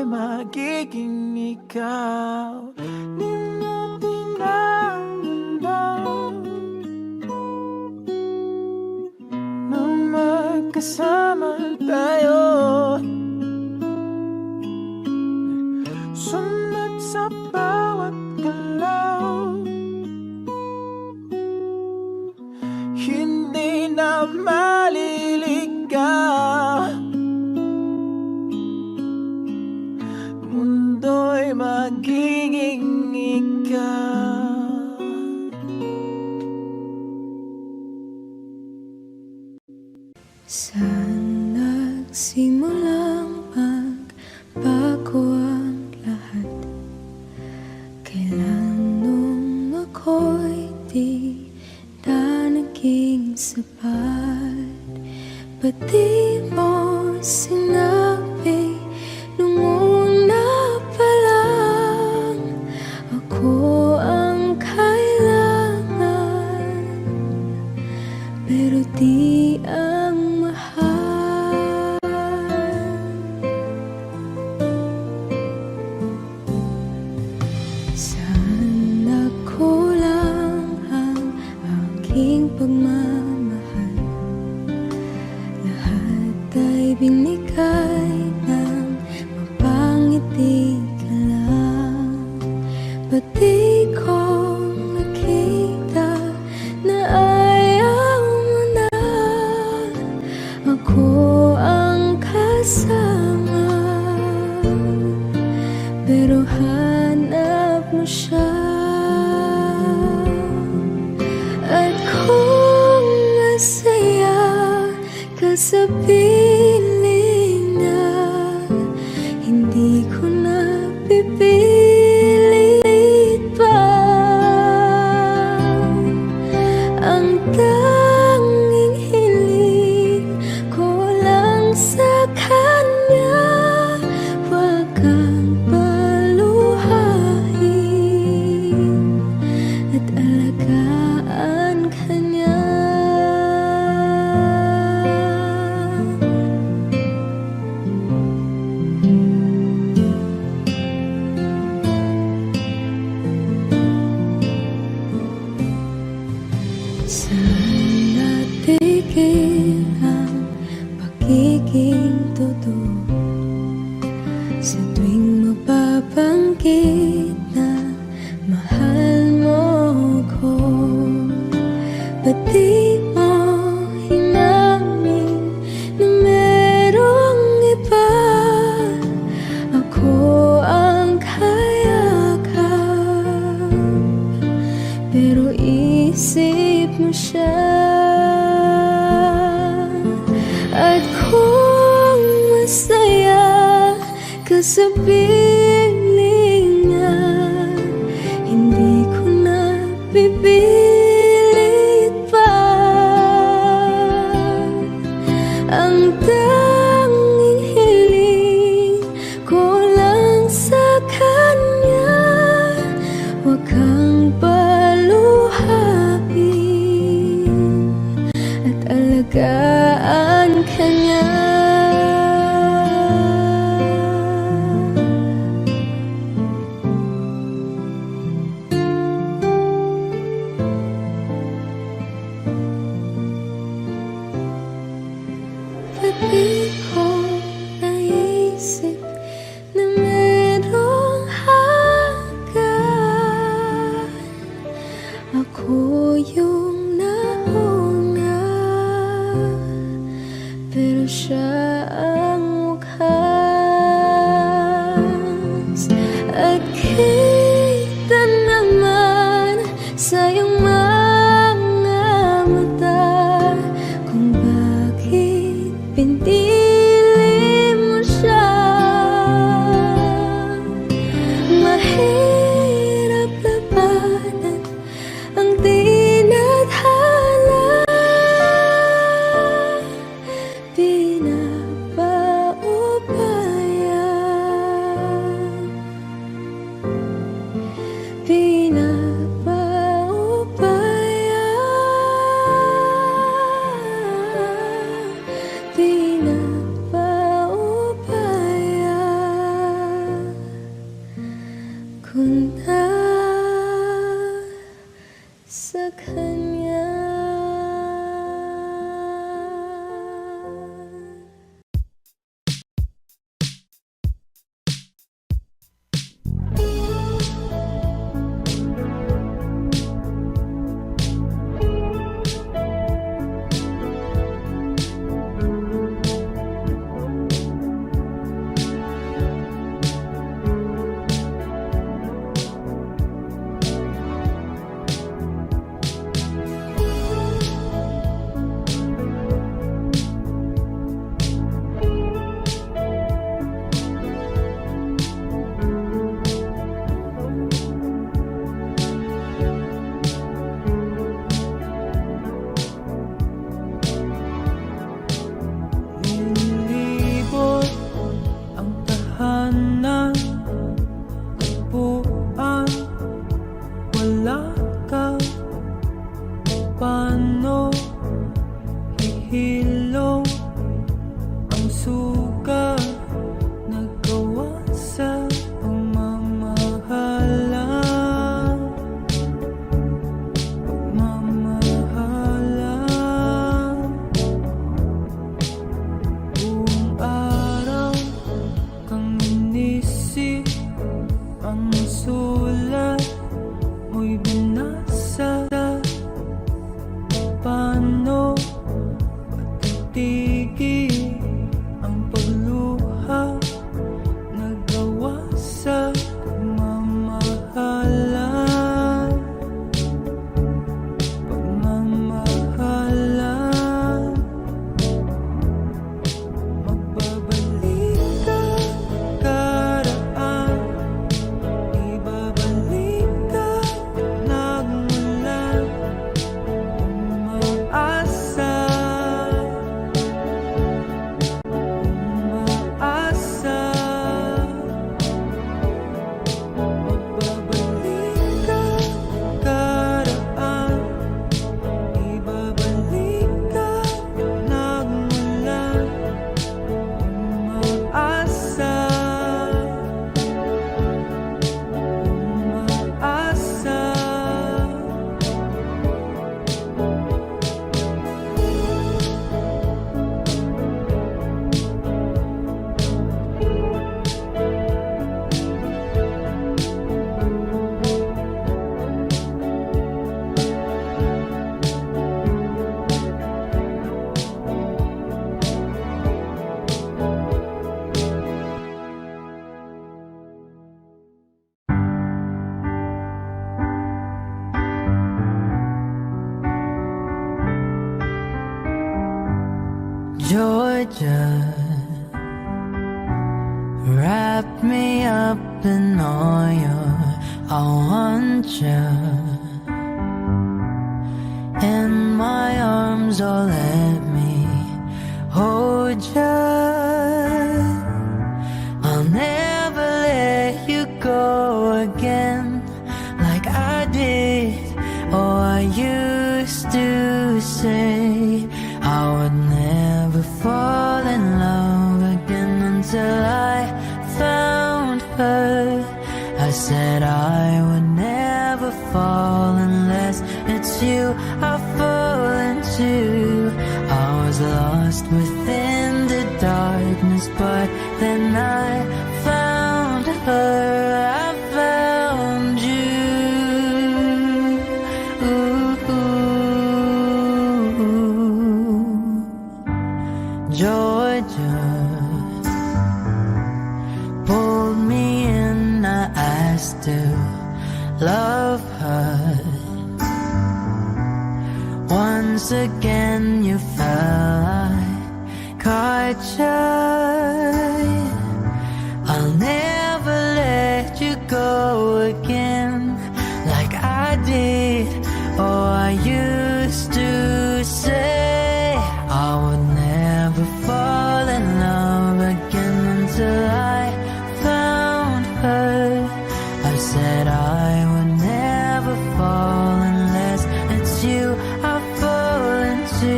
Magiging ikaw, limutin ang mundo nang magkasama tayo. Sunod sa bawat galaw, hindi na maliligaw. Mundo'y magiging ikaw. Saan nagsimulang magbago ang lahat? Kailan nung ako'y di na naging sapat? Ba't di mo sinabi nung una pa lang ako ang kailangan, pero di ang mahal? Saan nagkulang ang aking pagmamahal? Lahat ay binigay ng mapangiti ka lang. Ba't di ko nakita na ayaw mo na ako ang kasama? Pero mo siya. At kung masaya ka sa piling niya, hindi ko na pipilit pa. Ang tanging hiling ko lang sa kanya, wag kang paluhain at alagaan ka niya. Saan natigil ang pagiging totoo? Sa tuwing mapabanggit na mahal mo ko, ba't di mo hinamin na merong iba? Ako ang kayakap, pero isip mo siya. At kung masaya ka sa piling niya, hindi ko na pipilit pa. Ang tanging hiling ko lang sa kanya, wag kang paluhain at alagaan ka niya. Ba't di ko naisip na merong hanggan? Ako yung nauna, pero siya ang wakas. At kita naman sa iyong mga mata kung bakit pinili mo siya. Mahirap labanan ang tinadhana, kung na sa kanya. Nilibot ang tahanan, tagpuan, wala ka. Paano hihilom ang suga, nagawa sa pagmamahalan, pagmamahalan. Buong araw kang inisip, ang sulat mo'y binasa. Paano patitigil ang pagluha, nagawa sa pagmamahal? Georgia, wrap me up in oil. I want you in my arms, oh let me hold you. I'll never let you go again like I did. Oh, I used to say I would never fall in love again until I found her. I said I would never fall unless it's you I fall into. I was lost within the darkness, but then I found her. I found you. Georgia pulled me in, I asked to love her. Once again you fell, I caught you. I'll never let you go again like I did. Oh, I used to say I would never fall in love again until I found her. I said I would never fall unless it's you I fall into.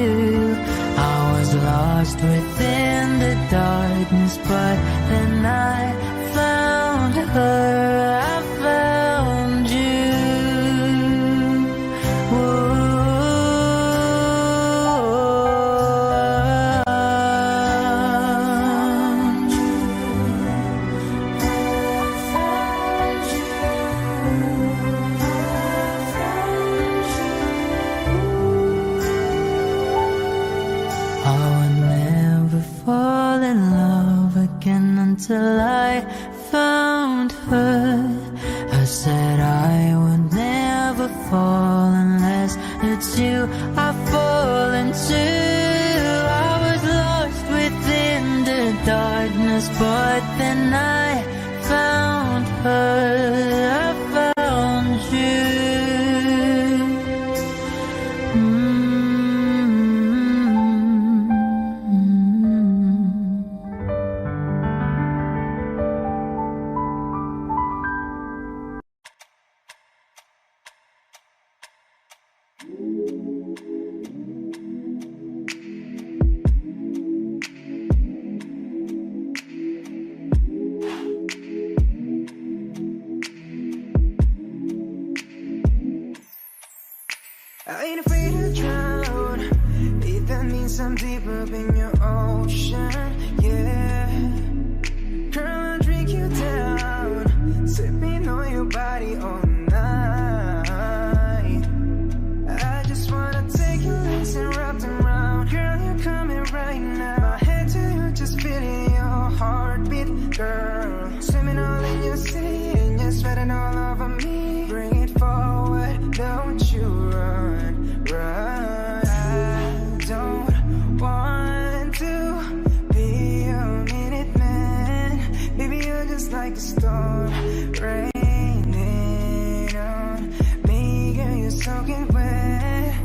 I was lost within the darkness, but then I found her. I found you. Until I found her. I said I would never fall unless it's you I fall into. I was lost within the darkness, but then I found her. I found you. I ain't afraid to drown, if that means I'm deep up in your ocean, yeah. Girl, I'll drink you down, sipping on your body all night. I just wanna take your legs and wrap them around. Girl, you're coming right now. My head to you, just feeling your heartbeat, girl. Swimming all in your sea, and you're sweating all over me. Bring it forward, don't you run, run. I don't want to be a minute man. Baby, you're just like a storm raining on me. Girl, you're soaking wet.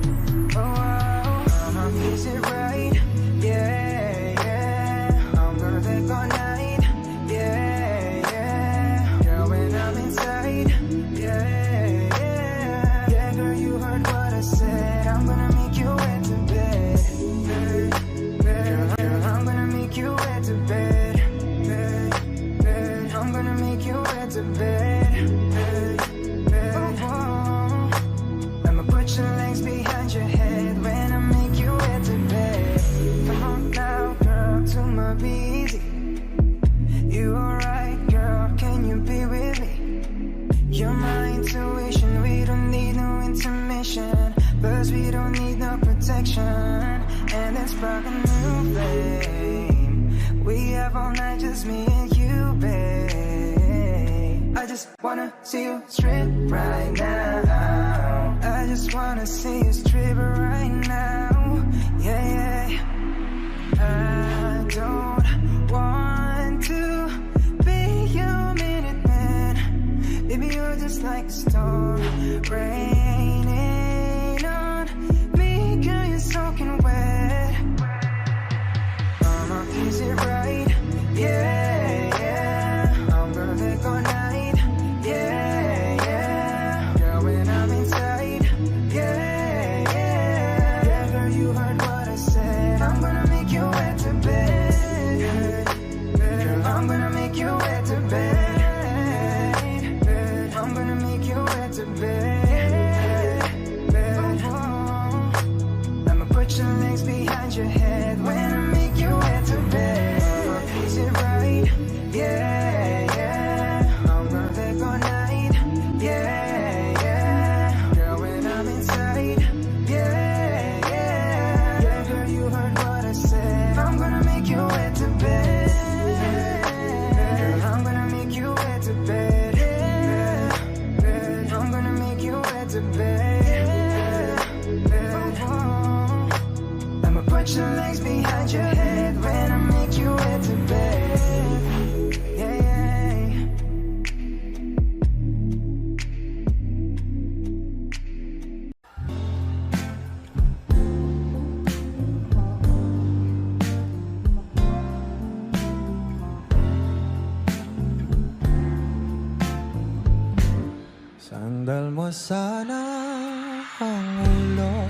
Oh, oh, is it right? Yeah, yeah. I'm gonna take all night. Yeah, yeah. Girl, when I'm inside. Yeah, yeah. Yeah, girl, you heard what I said. I'm gonna make you wet to bed. Girl, I'm gonna make you wet to bed. I'm gonna make you wet to bed. Oh, oh. I'ma put your legs behind your head when I make you wet to bed. Come on now, girl, to my busy. You alright, girl? Can you be with me? You're my intuition. We don't need no intermission. Plus we don't need no protection. And let's spark a new flame. We have all night, just me and you, babe. I just wanna see you strip right now. I just wanna see you strip right now. Yeah, yeah. I don't want to be your minute man. Baby, you're just like a storm raining on me. Girl, you're soaking wet. Mama, is it right? Yeah, yeah. I'm gonna take all night. Yeah, yeah. Girl, when I'm inside. Yeah, yeah. Yeah, girl, you heard what I said. I'm gonna make you wet to bed. Girl, I'm gonna make you wet to bed. I'm gonna make you wet to bed. I'ma put your legs behind your head when I make you wet to bed. Is it right? Yeah, yeah. I'm gonna take all night. Yeah, yeah. Girl, when I'm inside. Yeah, yeah. Yeah, girl, you heard what I said. I'm gonna make you wet to bed. Girl, I'm gonna make you wet to bed. I'm gonna make you wet to bed. I'ma put your legs behind your head when I make you wet to bed. Yeah, yeah. Sandal mo sana ang ulo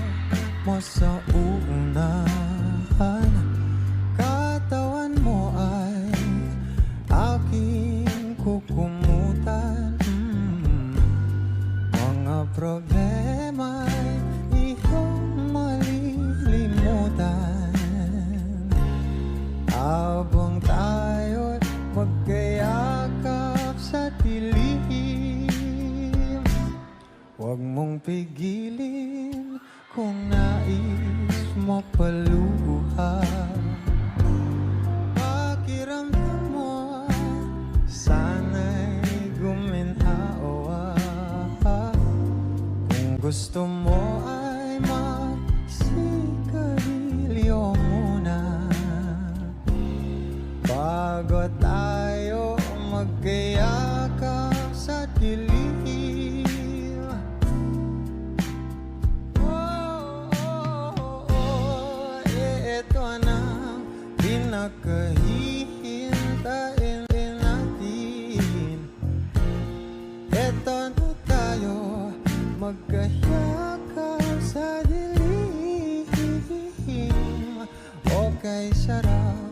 mo sa uunahan. Katawan mo ay aking kukumutan. Mga problema'y iyong malilimutan. Habang tayo'y magkayakap sa dilim, huwag mong pigilin kung nais mo paluha. Pakiramdam mo sana'y guminhawa. Kung gusto mo ay magsigarilyo muna bago tayo magkayakap sa dilim. Ito na pinakahihintayin natin. Ito na tayo magkayakap sa dilim. Okay, sarap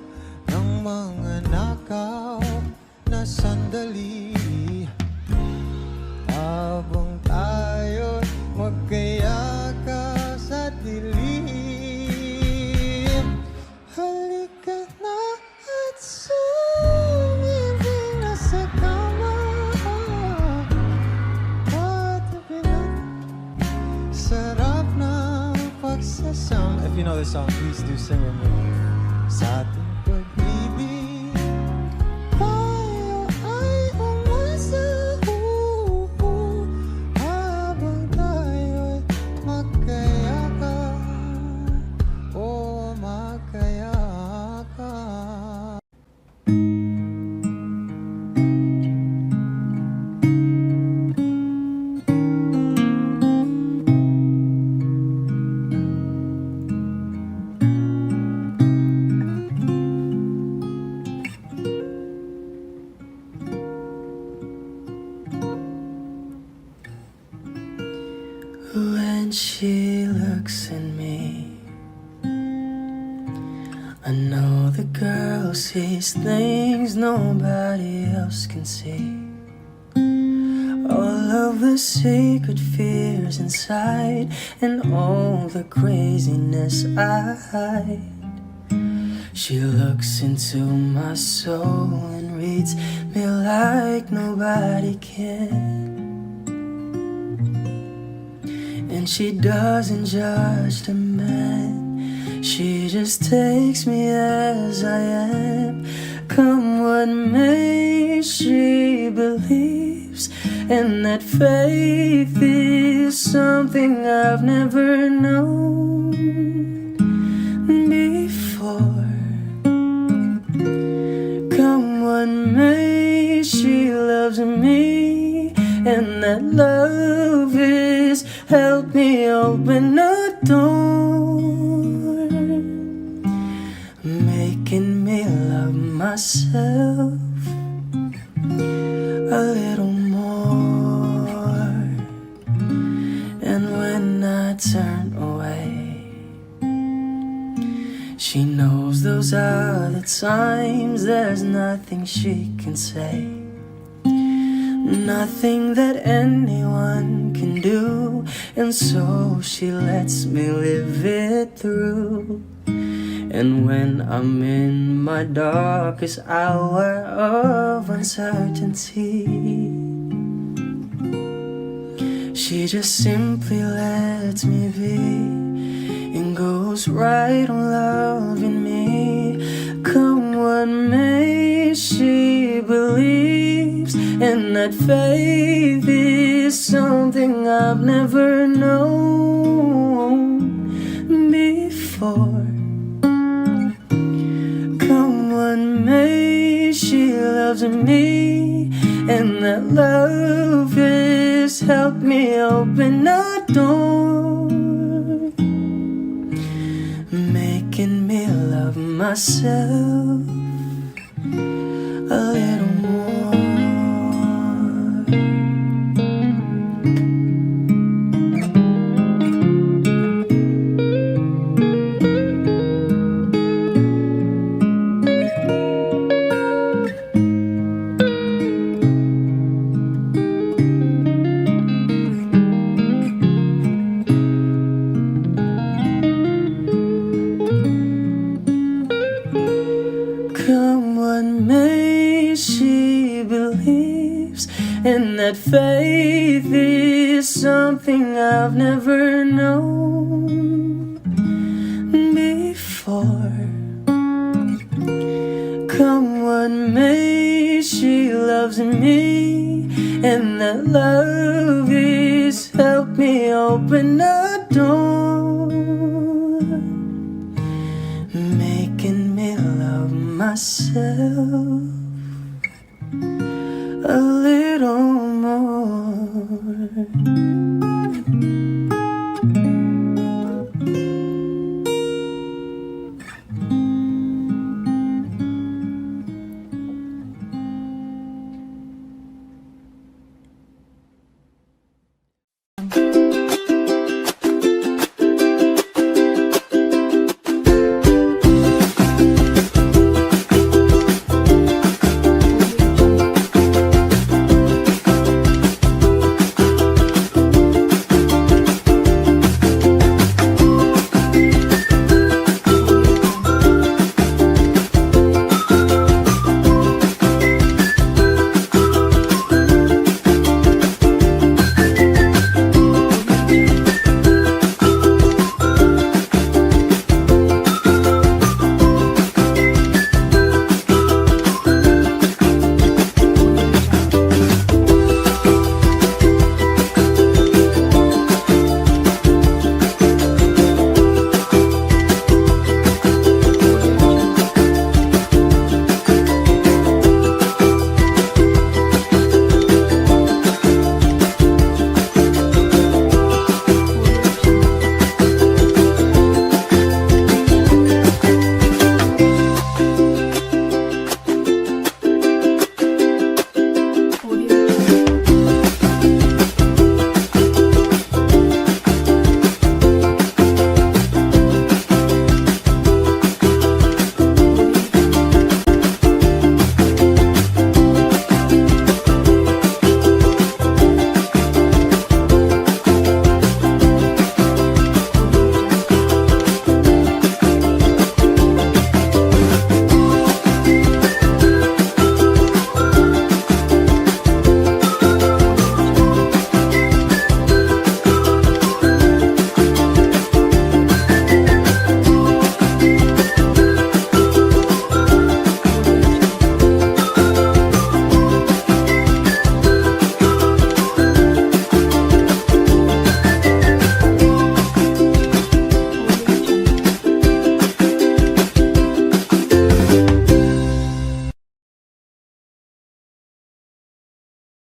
ng mga nakaw na sandali. Habang tayo magkayakap sa dilim. Halika na at sumibig na sa kama. Patabi na, sarap ng pagsasama. If you know this song, please do sing with me. Sa ating pag-ibig, tayo ay umasa. Habang tayo'y magkayakap. Oh, magkayakap. When she looks at me, I know the girl sees things nobody else can see. All of the secret fears inside and all the craziness I hide. She looks into my soul and reads me like nobody can. And she doesn't judge the man, she just takes me as I am. Come what may, she believes, and that faith is something I've never known before. what may she loves me, and that love is help me open a door, making me love myself a little more. And when I turn away, she knows those are the times there's nothing she can say, nothing that anyone can do, and so she lets me live it through. And when I'm in my darkest hour of uncertainty, she just simply lets me be and goes right on loving me. Come what may, she believes, and that faith is something I've never known before. Come what may, she loves me, and that love has helped me open a door, making me love myself a little more. Come what may, she believes, and that faith is something I've never known before. Come what may, she loves me, and that love is helped me open a door, making me love myself a little